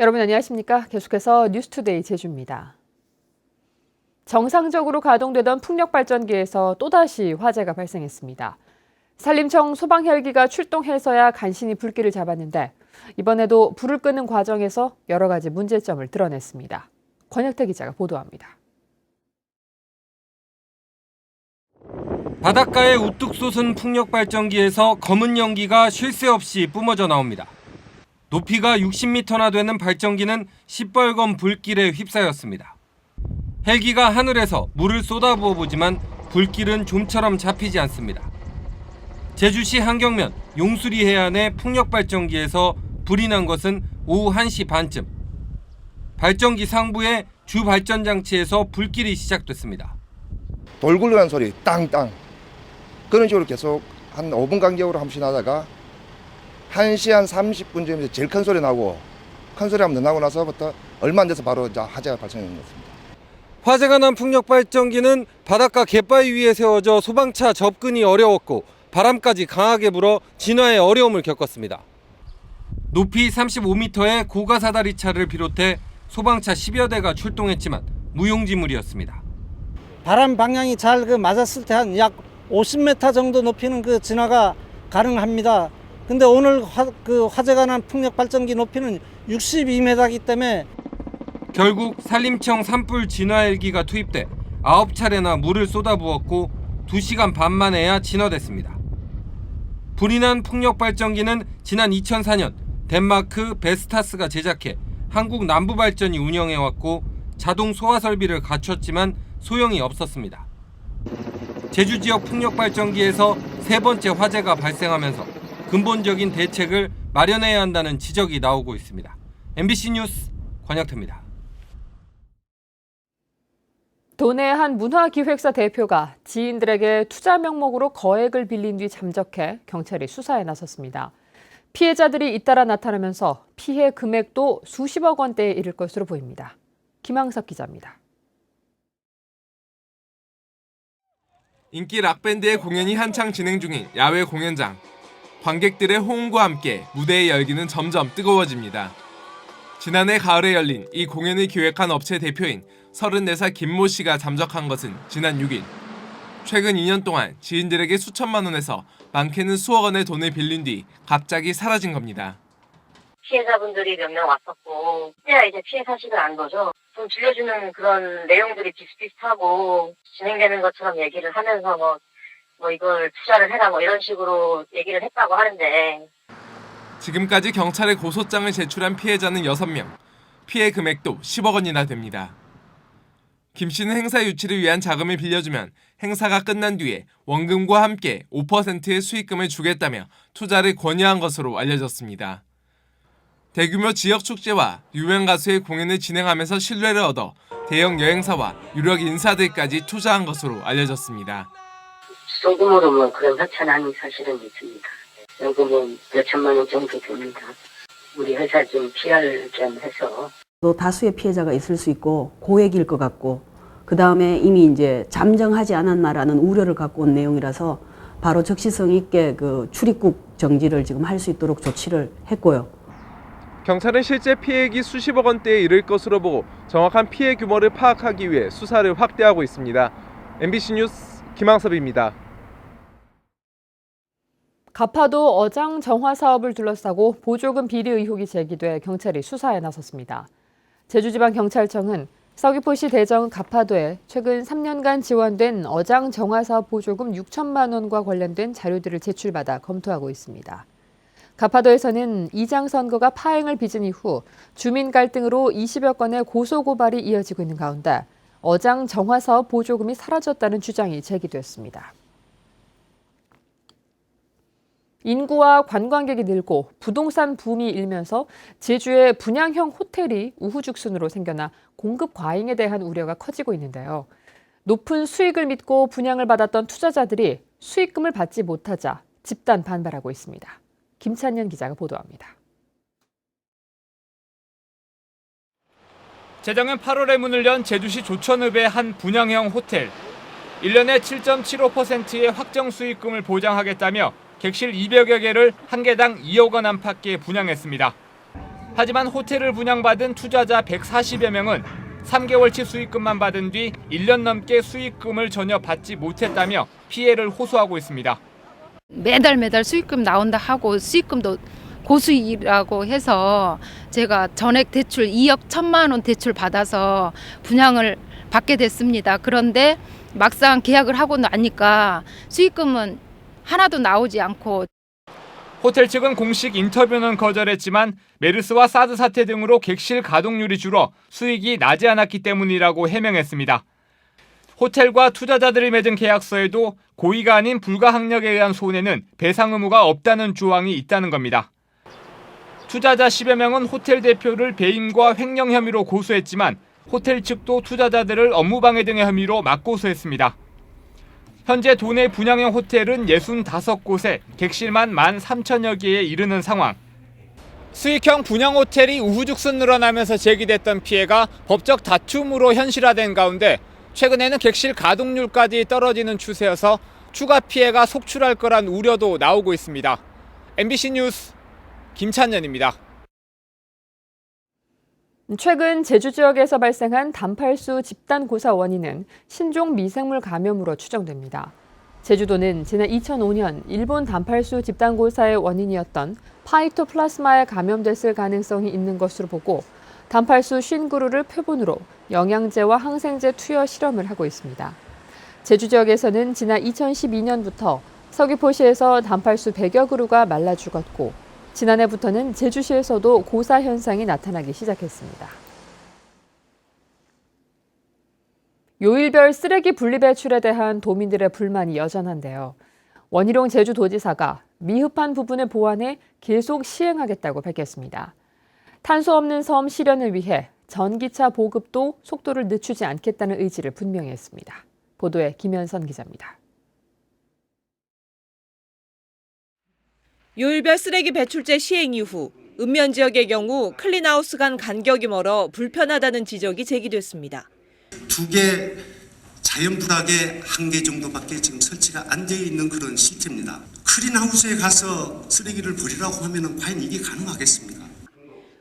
여러분 안녕하십니까? 계속해서 뉴스투데이 제주입니다. 정상적으로 가동되던 풍력발전기에서 또다시 화재가 발생했습니다. 산림청 소방 헬기가 출동해서야 간신히 불길을 잡았는데 이번에도 불을 끄는 과정에서 여러 가지 문제점을 드러냈습니다. 권혁태 기자가 보도합니다. 바닷가에 우뚝 솟은 풍력발전기에서 검은 연기가 쉴 새 없이 뿜어져 나옵니다. 높이가 60m나 되는 발전기는 시뻘건 불길에 휩싸였습니다. 헬기가 하늘에서 물을 쏟아부어 보지만 불길은 좀처럼 잡히지 않습니다. 제주시 한경면 용수리 해안의 풍력발전기에서 불이 난 것은 오후 1시 반쯤. 발전기 상부의 주 발전장치에서 불길이 시작됐습니다. 돌 굴러가는 소리 땅땅 그런 식으로 계속 한 5분 간격으로 한 번씩 나다가 1시 한 30분쯤에 제일 큰 소리 나고 큰 소리 한번 나고 나서부터 얼마 안 돼서 바로 화재가 발생한 것 같습니다. 화재가 난 풍력발전기는 바닷가 갯바위 위에 세워져 소방차 접근이 어려웠고 바람까지 강하게 불어 진화에 어려움을 겪었습니다. 높이 35m의 고가사다리차를 비롯해 소방차 10여 대가 출동했지만 무용지물이었습니다. 바람 방향이 잘 맞았을 때 한 약 50m 정도 높이는 진화가 가능합니다. 근데 오늘 화재가 난 풍력 발전기 높이는 62m이기 때문에 결국 산림청 산불 진화 헬기가 투입돼 9차례나 물을 쏟아부었고 2시간 반 만에야 진화됐습니다. 불이 난 풍력 발전기는 지난 2004년 덴마크 베스타스가 제작해 한국 남부발전이 운영해왔고 자동 소화 설비를 갖췄지만 소용이 없었습니다. 제주 지역 풍력 발전기에서 세 번째 화재가 발생하면서 근본적인 대책을 마련해야 한다는 지적이 나오고 있습니다. MBC 뉴스 권혁태입니다. 도내 한 문화기획사 대표가 지인들에게 투자 명목으로 거액을 빌린 뒤 잠적해 경찰이 수사에 나섰습니다. 피해자들이 잇따라 나타나면서 피해 금액도 수십억 원대에 이를 것으로 보입니다. 김항석 기자입니다. 인기 락밴드의 공연이 한창 진행 중인 야외 공연장. 관객들의 호응과 함께 무대의 열기는 점점 뜨거워집니다. 지난해 가을에 열린 이 공연을 기획한 업체 대표인 34살 김모 씨가 잠적한 것은 지난 6일. 최근 2년 동안 지인들에게 수천만 원에서 많게는 수억 원의 돈을 빌린 뒤 갑자기 사라진 겁니다. 피해자분들이 몇 명 왔었고 그때야 이제 피해 사실을 안 거죠. 좀 들려주는 그런 내용들이 비슷비슷하고 진행되는 것처럼 얘기를 하면서 뭐 이걸 투자를 해라 이런 식으로 얘기를 했다고 하는데 지금까지 경찰에 고소장을 제출한 피해자는 6명, 피해 금액도 10억 원이나 됩니다. 김 씨는 행사 유치를 위한 자금을 빌려주면 행사가 끝난 뒤에 원금과 함께 5%의 수익금을 주겠다며 투자를 권유한 것으로 알려졌습니다. 대규모 지역 축제와 유명 가수의 공연을 진행하면서 신뢰를 얻어 대형 여행사와 유력 인사들까지 투자한 것으로 알려졌습니다. 소금으로 그런 협찬한 사실은 있습니다. 연금은 몇 천만 원 정도 됩니다. 우리 회사 좀 PR 좀 해서. 또 다수의 피해자가 있을 수 있고 고액일 것 같고 그 다음에 이미 이제 잠정하지 않았나라는 우려를 갖고 온 내용이라서 바로 적시성 있게 출입국 정지를 지금 할 수 있도록 조치를 했고요. 경찰은 실제 피해액이 수십억 원대에 이를 것으로 보고 정확한 피해 규모를 파악하기 위해 수사를 확대하고 있습니다. MBC 뉴스 김항섭입니다. 가파도 어장 정화 사업을 둘러싸고 보조금 비리 의혹이 제기돼 경찰이 수사에 나섰습니다. 제주지방경찰청은 서귀포시 대정 가파도에 최근 3년간 지원된 어장 정화 사업 보조금 6천만 원과 관련된 자료들을 제출받아 검토하고 있습니다. 가파도에서는 이장 선거가 파행을 빚은 이후 주민 갈등으로 20여 건의 고소고발이 이어지고 있는 가운데 어장 정화 사업 보조금이 사라졌다는 주장이 제기됐습니다. 인구와 관광객이 늘고 부동산 붐이 일면서 제주의 분양형 호텔이 우후죽순으로 생겨나 공급 과잉에 대한 우려가 커지고 있는데요. 높은 수익을 믿고 분양을 받았던 투자자들이 수익금을 받지 못하자 집단 반발하고 있습니다. 김찬년 기자가 보도합니다. 재작년 8월에 문을 연 제주시 조천읍의 한 분양형 호텔. 1년에 7.75%의 확정 수익금을 보장하겠다며 객실 200여 개를 한 개당 2억 원 안팎에 분양했습니다. 하지만 호텔을 분양받은 투자자 140여 명은 3개월치 수익금만 받은 뒤 1년 넘게 수익금을 전혀 받지 못했다며 피해를 호소하고 있습니다. 매달 수익금 나온다 하고 수익금도 고수익이라고 해서 제가 전액 대출 2억 1천만 원 대출 받아서 분양을 받게 됐습니다. 그런데 막상 계약을 하고 나니까 수익금은 하나도 나오지 않고 호텔 측은 공식 인터뷰는 거절했지만 메르스와 사드 사태 등으로 객실 가동률이 줄어 수익이 나지 않았기 때문이라고 해명했습니다. 호텔과 투자자들이 맺은 계약서에도 고의가 아닌 불가항력에 의한 손해는 배상 의무가 없다는 조항이 있다는 겁니다. 투자자 10여 명은 호텔 대표를 배임과 횡령 혐의로 고소했지만 호텔 측도 투자자들을 업무방해 등의 혐의로 맞고소했습니다. 현재 도내 분양형 호텔은 65곳에 객실만 13,000여 개에 이르는 상황. 수익형 분양 호텔이 우후죽순 늘어나면서 제기됐던 피해가 법적 다툼으로 현실화된 가운데 최근에는 객실 가동률까지 떨어지는 추세여서 추가 피해가 속출할 거란 우려도 나오고 있습니다. MBC 뉴스 김찬년입니다. 최근 제주 지역에서 발생한 단팔수 집단 고사 원인은 신종 미생물 감염으로 추정됩니다. 제주도는 지난 2005년 일본 단팔수 집단 고사의 원인이었던 파이토플라스마에 감염됐을 가능성이 있는 것으로 보고 단팔수 50그루를 표본으로 영양제와 항생제 투여 실험을 하고 있습니다. 제주 지역에서는 지난 2012년부터 서귀포시에서 단팔수 100여 그루가 말라 죽었고 지난해부터는 제주시에서도 고사 현상이 나타나기 시작했습니다. 요일별 쓰레기 분리배출에 대한 도민들의 불만이 여전한데요. 원희룡 제주도지사가 미흡한 부분을 보완해 계속 시행하겠다고 밝혔습니다. 탄소 없는 섬 실현을 위해 전기차 보급도 속도를 늦추지 않겠다는 의지를 분명히 했습니다. 보도에 김현선 기자입니다. 요일별 쓰레기 배출제 시행 이후 읍면 지역의 경우 클린하우스 간 간격이 멀어 불편하다는 지적이 제기됐습니다. 2개 자연불하게 1개 정도밖에 지금 설치가 안 되어 있는 그런 실태입니다. 클린하우스에 가서 쓰레기를 버리라고 하면 과연 이게 가능하겠습니까?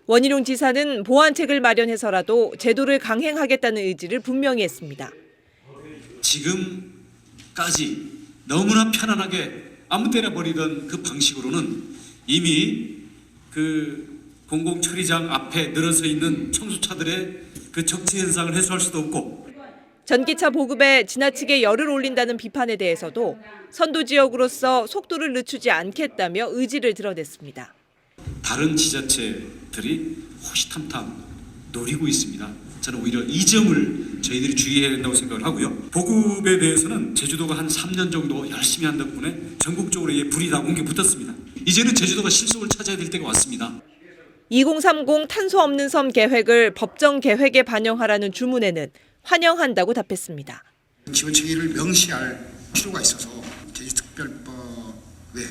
원희룡 지사는 보완책을 마련해서라도 제도를 강행하겠다는 의지를 분명히 했습니다. 지금까지 너무나 편안하게 아무 때나 버리던 그 방식으로는 이미 그 공공처리장 앞에 늘어서 있는 청소차들의 그 적체 현상을 해소할 수도 없고 전기차 보급에 지나치게 열을 올린다는 비판에 대해서도 선도 지역으로서 속도를 늦추지 않겠다며 의지를 드러냈습니다. 다른 지자체들이 호시탐탐 노리고 있습니다. 저는 오히려 이 점을 저희들이 주의해야 된다고 생각을 하고요. 보급에 대해서는 제주도가 한 3년 정도 열심히 한 덕분에 전국적으로 불이 다 옮겨 붙었습니다. 이제는 제주도가 실속을 찾아야 될 때가 왔습니다. 2030 탄소 없는 섬 계획을 법정 계획에 반영하라는 주문에는 환영한다고 답했습니다. 지원 체계를 명시할 필요가 있어서 제주특별법에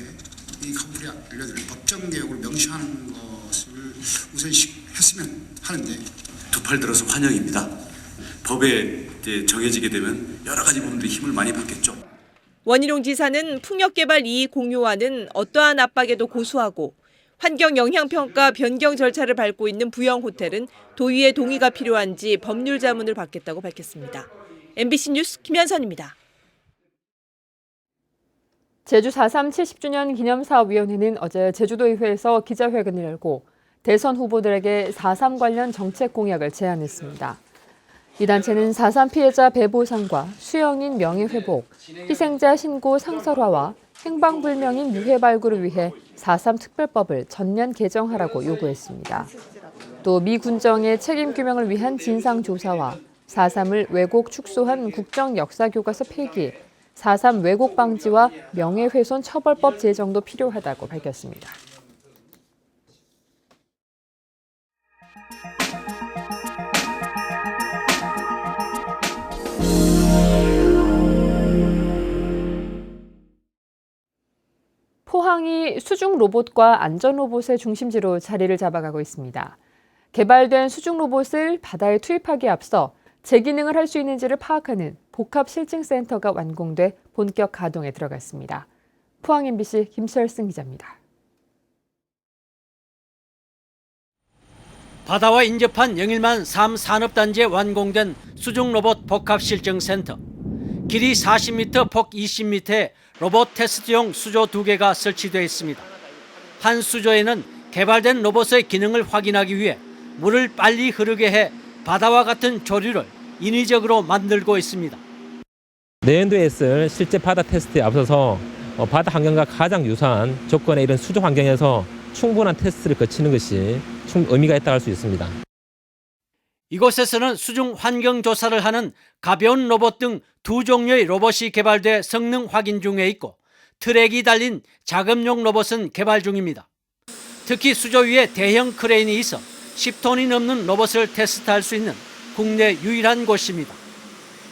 이 간부리 알려드릴 법정 개혁을 명시하는 것을 우선했으면 하는데 두 팔 들어서 환영입니다. 법에 정해지게 되면 여러 가지 부분들이 힘을 많이 받겠죠. 원희룡 지사는 풍력개발 이익 공유와는 어떠한 압박에도 고수하고 환경영향평가 변경 절차를 밟고 있는 부영호텔은 도의의 동의가 필요한지 법률 자문을 받겠다고 밝혔습니다. MBC 뉴스 김현선입니다. 제주 4.3 70주년 기념사업위원회는 어제 제주도의회에서 기자회견을 열고 대선 후보들에게 4.3 관련 정책 공약을 제안했습니다. 이 단체는 4.3 피해자 배보상과 수영인 명예회복, 희생자 신고 상설화와 행방불명인 유해 발굴을 위해 4.3 특별법을 전면 개정하라고 요구했습니다. 또 미 군정의 책임 규명을 위한 진상조사와 4.3을 왜곡 축소한 국정역사교과서 폐기, 4.3 왜곡 방지와 명예훼손 처벌법 제정도 필요하다고 밝혔습니다. 포항이 수중 로봇과 안전 로봇의 중심지로 자리를 잡아가고 있습니다. 개발된 수중 로봇을 바다에 투입하기에 앞서 제 기능을 할 수 있는지를 파악하는 복합 실증센터가 완공돼 본격 가동에 들어갔습니다. 포항 MBC 김철승 기자입니다. 바다와 인접한 영일만 3산업단지에 완공된 수중로봇 복합실증센터. 길이 40m, 폭 20m의 로봇 테스트용 수조 2개가 설치되어 있습니다. 한 수조에는 개발된 로봇의 기능을 확인하기 위해 물을 빨리 흐르게 해 바다와 같은 조류를 인위적으로 만들고 있습니다. 내년도에 있을 실제 바다 테스트에 앞서서 바다 환경과 가장 유사한 조건의 이런 수조 환경에서 충분한 테스트를 거치는 것이 의미가 있다고 할 수 있습니다. 이곳에서는 수중 환경 조사를 하는 가벼운 로봇 등 2종류의 로봇이 개발돼 성능 확인 중에 있고 트랙이 달린 작업용 로봇은 개발 중입니다. 특히 수조 위에 대형 크레인이 있어 10톤이 넘는 로봇을 테스트할 수 있는 국내 유일한 곳입니다.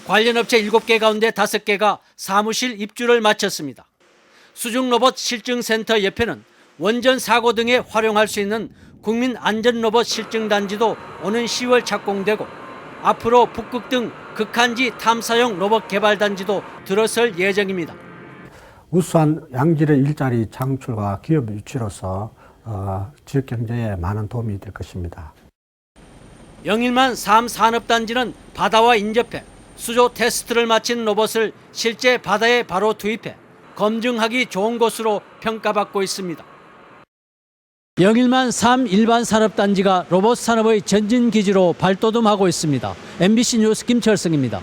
관련 업체 7개 가운데 5개가 사무실 입주를 마쳤습니다. 수중 로봇 실증센터 옆에는 원전 사고 등에 활용할 수 있는 국민안전로봇 실증단지도 오는 10월 착공되고 앞으로 북극 등 극한지 탐사용 로봇 개발단지도 들어설 예정입니다. 우수한 양질의 일자리 창출과 기업 유치로서 지역 경제에 많은 도움이 될 것입니다. 영일만 3산업단지는 바다와 인접해 수조 테스트를 마친 로봇을 실제 바다에 바로 투입해 검증하기 좋은 곳으로 평가받고 있습니다. 영일만 3 일반 산업단지가 로봇 산업의 전진 기지로 발돋움하고 있습니다. MBC 뉴스 김철승입니다.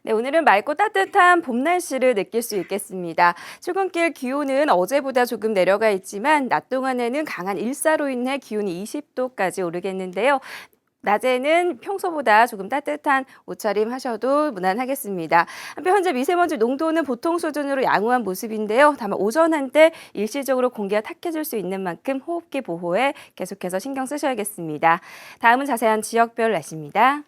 네, 오늘은 맑고 따뜻한 봄 날씨를 느낄 수 있겠습니다. 출근길 기온은 어제보다 조금 내려가 있지만 낮 동안에는 강한 일사로 인해 기온이 20도까지 오르겠는데요. 낮에는 평소보다 조금 따뜻한 옷차림 하셔도 무난하겠습니다. 한편 현재 미세먼지 농도는 보통 수준으로 양호한 모습인데요. 다만 오전 한때 일시적으로 공기가 탁해질 수 있는 만큼 호흡기 보호에 계속해서 신경 쓰셔야겠습니다. 다음은 자세한 지역별 날씨입니다.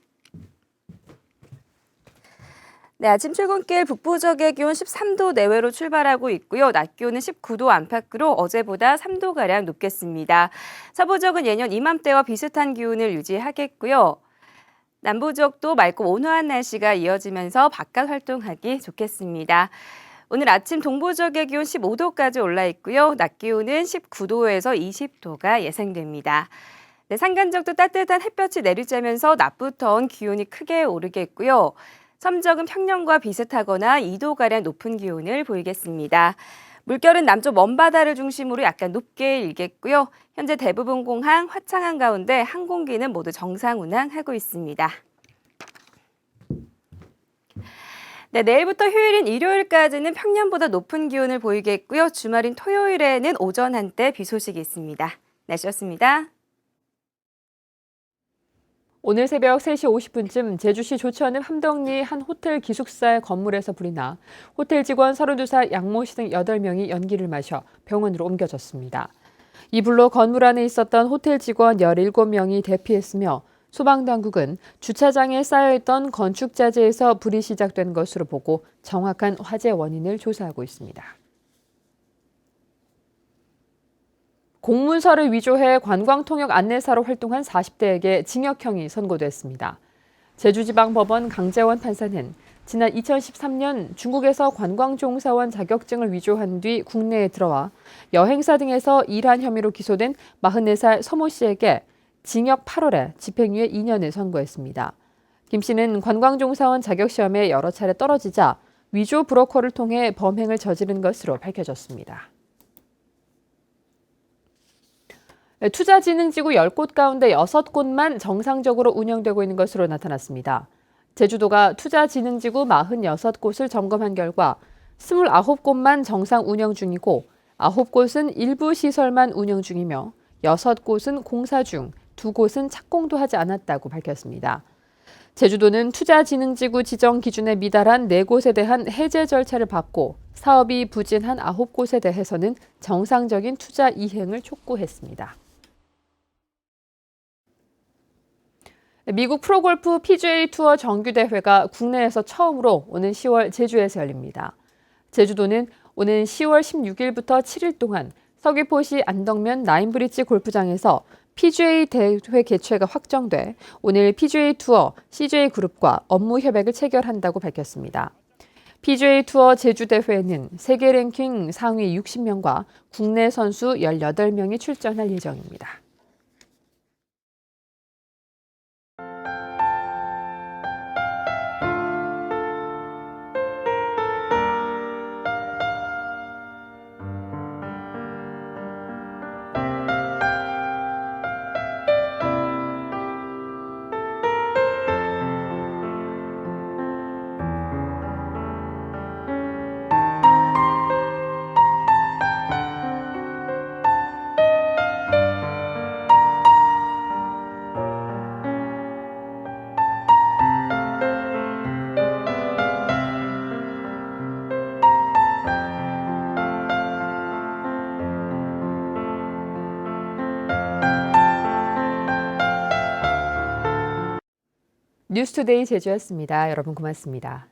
네, 아침 출근길 북부 지역의 기온 13도 내외로 출발하고 있고요. 낮 기온은 19도 안팎으로 어제보다 3도가량 높겠습니다. 서부 지역은 예년 이맘때와 비슷한 기온을 유지하겠고요. 남부 지역도 맑고 온화한 날씨가 이어지면서 바깥 활동하기 좋겠습니다. 오늘 아침 동부 지역의 기온 15도까지 올라 있고요. 낮 기온은 19도에서 20도가 예상됩니다. 네, 산간 지역도 따뜻한 햇볕이 내리쬐면서 낮부터는 기온이 크게 오르겠고요. 섬적은 평년과 비슷하거나 2도가량 높은 기온을 보이겠습니다. 물결은 남쪽 먼바다를 중심으로 약간 높게 일겠고요. 현재 대부분 공항, 화창한 가운데 항공기는 모두 정상 운항하고 있습니다. 네, 내일부터 휴일인 일요일까지는 평년보다 높은 기온을 보이겠고요. 주말인 토요일에는 오전 한때 비 소식이 있습니다. 날씨였습니다. 오늘 새벽 3시 50분쯤 제주시 조천읍 함덕리 한 호텔 기숙사의 건물에서 불이 나 호텔 직원 32살 양모 씨 등 8명이 연기를 마셔 병원으로 옮겨졌습니다. 이 불로 건물 안에 있었던 호텔 직원 17명이 대피했으며 소방당국은 주차장에 쌓여있던 건축자재에서 불이 시작된 것으로 보고 정확한 화재 원인을 조사하고 있습니다. 공문서를 위조해 관광통역 안내사로 활동한 40대에게 징역형이 선고됐습니다. 제주지방법원 강재원 판사는 지난 2013년 중국에서 관광종사원 자격증을 위조한 뒤 국내에 들어와 여행사 등에서 일한 혐의로 기소된 44살 서모 씨에게 징역 8월에 집행유예 2년을 선고했습니다. 김 씨는 관광종사원 자격시험에 여러 차례 떨어지자 위조 브로커를 통해 범행을 저지른 것으로 밝혀졌습니다. 투자진흥지구 10곳 가운데 6곳만 정상적으로 운영되고 있는 것으로 나타났습니다. 제주도가 투자진흥지구 46곳을 점검한 결과 29곳만 정상 운영 중이고 9곳은 일부 시설만 운영 중이며 6곳은 공사 중 2곳은 착공도 하지 않았다고 밝혔습니다. 제주도는 투자진흥지구 지정 기준에 미달한 4곳에 대한 해제 절차를 밟고 사업이 부진한 9곳에 대해서는 정상적인 투자 이행을 촉구했습니다. 미국 프로골프 PGA 투어 정규대회가 국내에서 처음으로 오는 10월 제주에서 열립니다. 제주도는 오는 10월 16일부터 7일 동안 서귀포시 안덕면 나인브릿지 골프장에서 PGA 대회 개최가 확정돼 오늘 PGA 투어, CJ 그룹과 업무 협약을 체결한다고 밝혔습니다. PGA 투어 제주대회에는 세계 랭킹 상위 60명과 국내 선수 18명이 출전할 예정입니다. 뉴스투데이 제주였습니다. 여러분 고맙습니다.